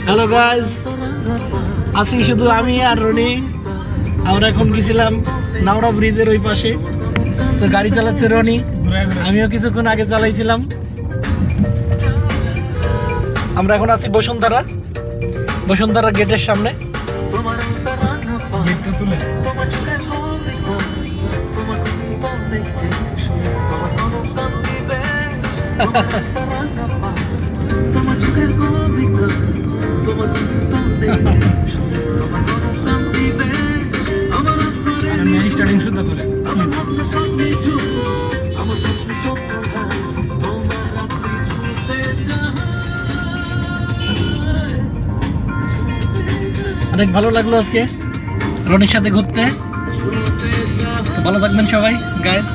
Hello guys, আছি শুধু আমি আর রনি। আমরা এখন গেছিলাম নাওড়া ব্রিজের ওই পাশে। তো গাড়ি চালাচ্ছে রনি, আমিও কিছুক্ষণ আগে চালাইছিলাম। আমরা এখন আছি বসুন্ধরা গেটের সামনে। গেটটা তুলে স্টার্টিং শুদ্ধ করে অনেক ভালো লাগলো আজকে রনির সাথে ঘুরতে। তো ভালো থাকবেন সবাই গাইস।